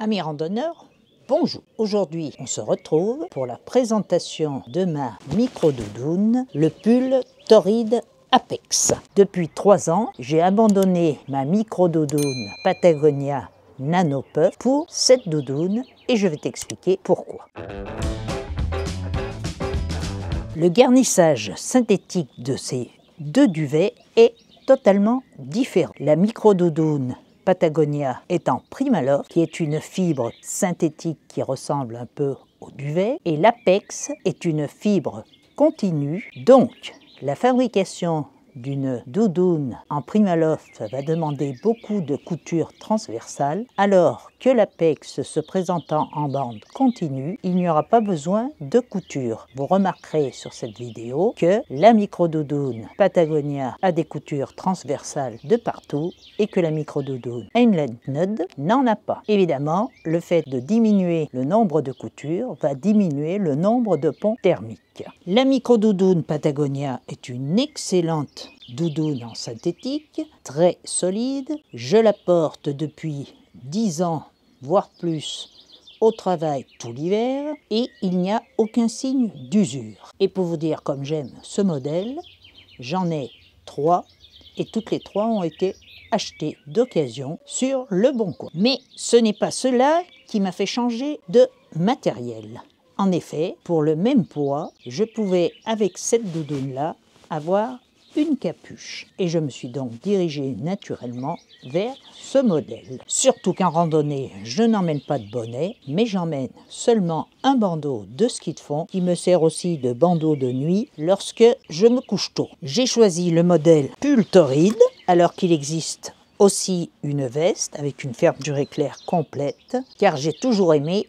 Amis randonneurs, bonjour. Aujourd'hui, on se retrouve pour la présentation de ma micro-doudoune, le pull Torrid Apex. Depuis 3 ans, j'ai abandonné ma micro-doudoune Patagonia Nano Puff pour cette doudoune et je vais t'expliquer pourquoi. Le garnissage synthétique de ces deux duvets est totalement différent. La micro-doudoune Patagonia est en Primaloft, qui est une fibre synthétique qui ressemble un peu au duvet, et l'Apex est une fibre continue. Donc, la fabrication d'une doudoune en Primaloft va demander beaucoup de couture transversale, alors que l'Apex se présentant en bande continue, il n'y aura pas besoin de couture. Vous remarquerez sur cette vidéo que la micro-doudoune Patagonia a des coutures transversales de partout et que la micro-doudoune Heinlein n'en a pas. Évidemment, le fait de diminuer le nombre de coutures va diminuer le nombre de ponts thermiques. La micro-doudoune Patagonia est une excellente doudoune en synthétique, très solide. Je la porte depuis 10 ans, voire plus, au travail tout l'hiver et il n'y a aucun signe d'usure. Et pour vous dire comme j'aime ce modèle, j'en ai 3 et toutes les 3 ont été achetées d'occasion sur Le Bon Coin. Mais ce n'est pas cela qui m'a fait changer de matériel. En effet, pour le même poids, je pouvais avec cette doudoune-là avoir une capuche. Et je me suis donc dirigée naturellement vers ce modèle. Surtout qu'en randonnée, je n'emmène pas de bonnet, mais j'emmène seulement un bandeau de ski de fond qui me sert aussi de bandeau de nuit lorsque je me couche tôt. J'ai choisi le modèle pull Torrid, alors qu'il existe aussi une veste avec une fermeture éclair complète, car j'ai toujours aimé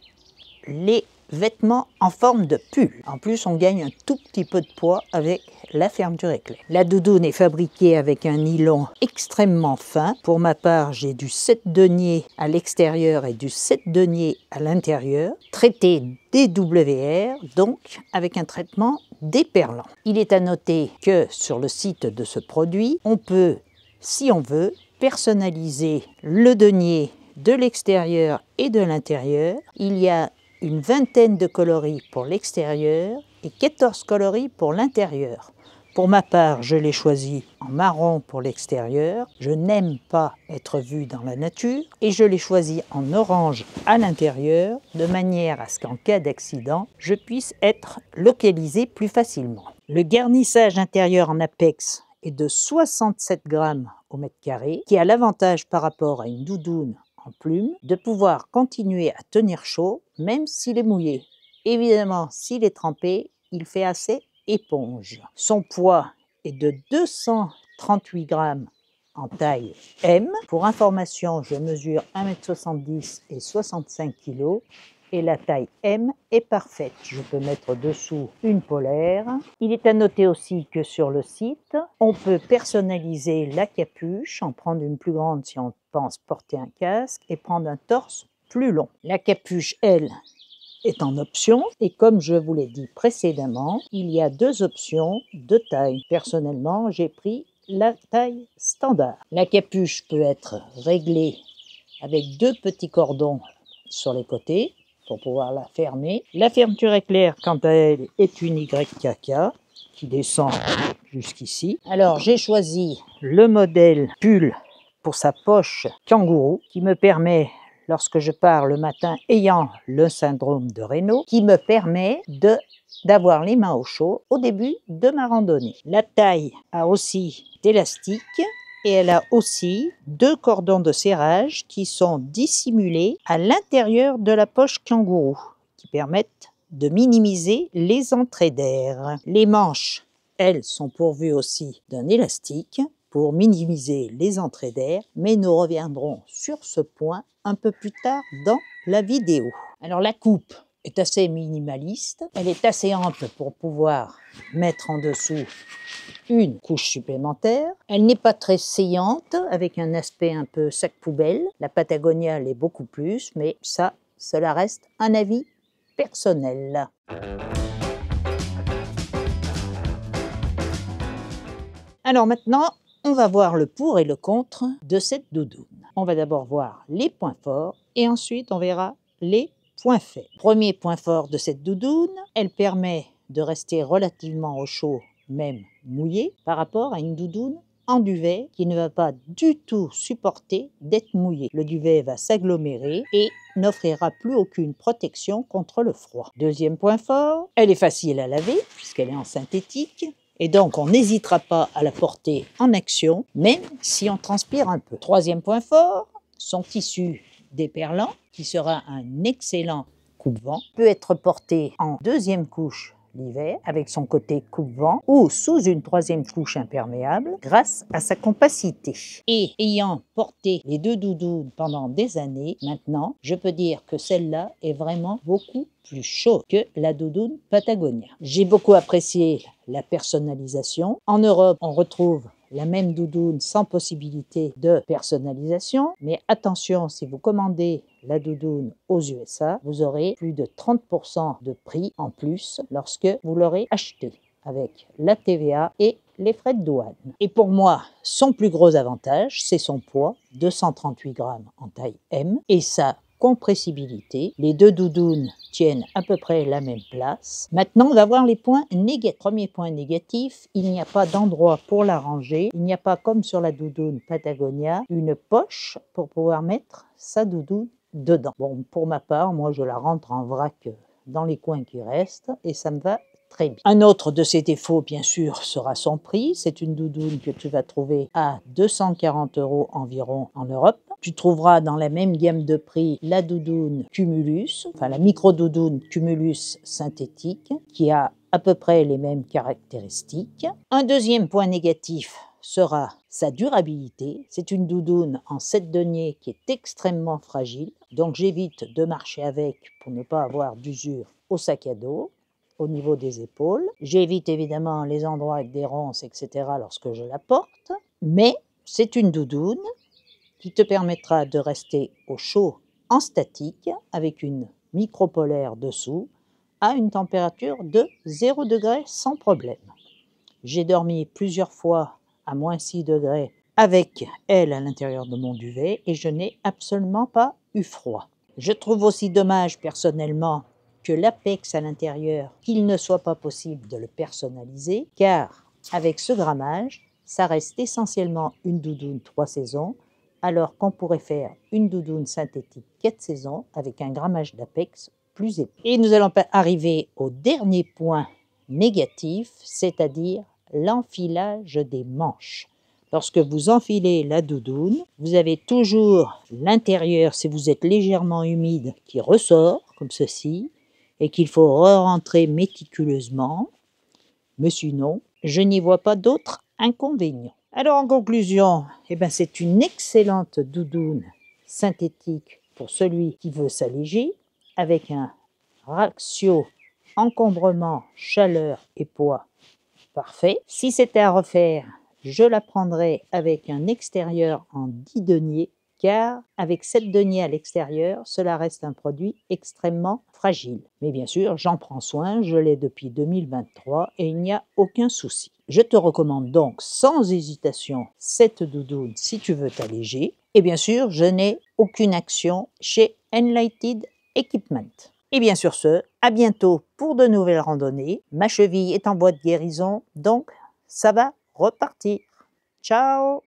les vêtements en forme de pull. En plus, on gagne un tout petit peu de poids avec la fermeture éclair. La doudoune est fabriquée avec un nylon extrêmement fin. Pour ma part, j'ai du 7 deniers à l'extérieur et du 7 deniers à l'intérieur, traité DWR, donc avec un traitement déperlant. Il est à noter que sur le site de ce produit, on peut, si on veut, personnaliser le denier de l'extérieur et de l'intérieur. Il y a une vingtaine de coloris pour l'extérieur et 14 coloris pour l'intérieur. Pour ma part, je l'ai choisi en marron pour l'extérieur. Je n'aime pas être vu dans la nature et je l'ai choisi en orange à l'intérieur de manière à ce qu'en cas d'accident, je puisse être localisé plus facilement. Le garnissage intérieur en Apex est de 67 grammes au mètre carré, qui a l'avantage par rapport à une doudoune en plume de pouvoir continuer à tenir chaud même s'il est mouillé. Évidemment, s'il est trempé, il fait assez éponge. Son poids est de 238 grammes en taille M. Pour information, je mesure 1,70 m et 65 kg et la taille M est parfaite. Je peux mettre dessous une polaire. Il est à noter aussi que sur le site, on peut personnaliser la capuche, en prendre une plus grande si on pense porter un casque et prendre un torse plus long. La capuche, elle, est en option et comme je vous l'ai dit précédemment, il y a 2 options de taille. Personnellement, j'ai pris la taille standard. La capuche peut être réglée avec 2 petits cordons sur les côtés pour pouvoir la fermer. La fermeture éclair, quant à elle, est une YKK qui descend jusqu'ici. Alors, j'ai choisi le modèle pull pour sa poche kangourou qui me permet, lorsque je pars le matin ayant le syndrome de Raynaud, qui me permet d'avoir les mains au chaud au début de ma randonnée. La taille a aussi d'élastique et elle a aussi 2 cordons de serrage qui sont dissimulés à l'intérieur de la poche kangourou, qui permettent de minimiser les entrées d'air. Les manches, elles, sont pourvues aussi d'un élastique pour minimiser les entrées d'air, mais nous reviendrons sur ce point un peu plus tard dans la vidéo. Alors la coupe est assez minimaliste, elle est assez ample pour pouvoir mettre en dessous une couche supplémentaire. Elle n'est pas très saillante, avec un aspect un peu sac poubelle. La Patagonia l'est beaucoup plus, mais cela reste un avis personnel. Alors maintenant, On va voir le pour et le contre de cette doudoune. On va d'abord voir les points forts et ensuite on verra les points faibles. Premier point fort de cette doudoune, elle permet de rester relativement au chaud, même mouillé, par rapport à une doudoune en duvet qui ne va pas du tout supporter d'être mouillé. Le duvet va s'agglomérer et n'offrira plus aucune protection contre le froid. Deuxième point fort, elle est facile à laver puisqu'elle est en synthétique. Et donc, on n'hésitera pas à la porter en action, même si on transpire un peu. Troisième point fort, son tissu déperlant, qui sera un excellent coupe-vent, peut être porté en deuxième couche l'hiver, avec son côté coupe-vent, ou sous une troisième couche imperméable, grâce à sa compacité. Et ayant porté les deux doudounes pendant des années, maintenant, je peux dire que celle-là est vraiment beaucoup plus chaude que la doudoune Patagonia. J'ai beaucoup apprécié la personnalisation. En Europe, on retrouve la même doudoune sans possibilité de personnalisation, mais attention, si vous commandez la doudoune aux USA, vous aurez plus de 30% de prix en plus lorsque vous l'aurez achetée, avec la TVA et les frais de douane. Et pour moi, son plus gros avantage, c'est son poids, 238 grammes en taille M, et sa compressibilité. Les deux doudounes tiennent à peu près la même place. Maintenant, on va voir les points négatifs. Premier point négatif, il n'y a pas d'endroit pour la ranger. Il n'y a pas, comme sur la doudoune Patagonia, une poche pour pouvoir mettre sa doudoune dedans. Bon, pour ma part, moi, je la rentre en vrac dans les coins qui restent et ça me va très bien. Un autre de ses défauts, bien sûr, sera son prix. C'est une doudoune que tu vas trouver à 240 € environ en Europe. Tu trouveras dans la même gamme de prix la doudoune Cumulus, enfin la micro-doudoune Cumulus synthétique, qui a à peu près les mêmes caractéristiques. Un deuxième point négatif sera sa durabilité. C'est une doudoune en 7 deniers qui est extrêmement fragile, donc j'évite de marcher avec pour ne pas avoir d'usure au sac à dos, au niveau des épaules. J'évite évidemment les endroits avec des ronces, etc. lorsque je la porte, mais c'est une doudoune qui te permettra de rester au chaud en statique avec une micro-polaire dessous à une température de 0 degré sans problème. J'ai dormi plusieurs fois à moins 6 degrés avec elle à l'intérieur de mon duvet et je n'ai absolument pas eu froid. Je trouve aussi dommage personnellement que l'apex à l'intérieur, qu'il ne soit pas possible de le personnaliser, car avec ce grammage, ça reste essentiellement une doudoune 3 saisons, alors qu'on pourrait faire une doudoune synthétique 4 saisons avec un grammage d'apex plus épais. Et nous allons arriver au dernier point négatif, c'est-à-dire l'enfilage des manches. Lorsque vous enfilez la doudoune, vous avez toujours l'intérieur, si vous êtes légèrement humide, qui ressort, comme ceci, et qu'il faut re-rentrer méticuleusement. Mais sinon, je n'y vois pas d'autres inconvénients. Alors en conclusion, c'est une excellente doudoune synthétique pour celui qui veut s'alléger, avec un ratio encombrement, chaleur et poids parfait. Si c'était à refaire, je la prendrais avec un extérieur en 10 deniers, car avec 7 deniers à l'extérieur, cela reste un produit extrêmement fragile. Mais bien sûr, j'en prends soin, je l'ai depuis 2023 et il n'y a aucun souci. Je te recommande donc sans hésitation cette doudoune si tu veux t'alléger. Et bien sûr, je n'ai aucune action chez Enlighted Equipment. Et bien sur ce, à bientôt pour de nouvelles randonnées. Ma cheville est en voie de guérison, donc ça va repartir. Ciao!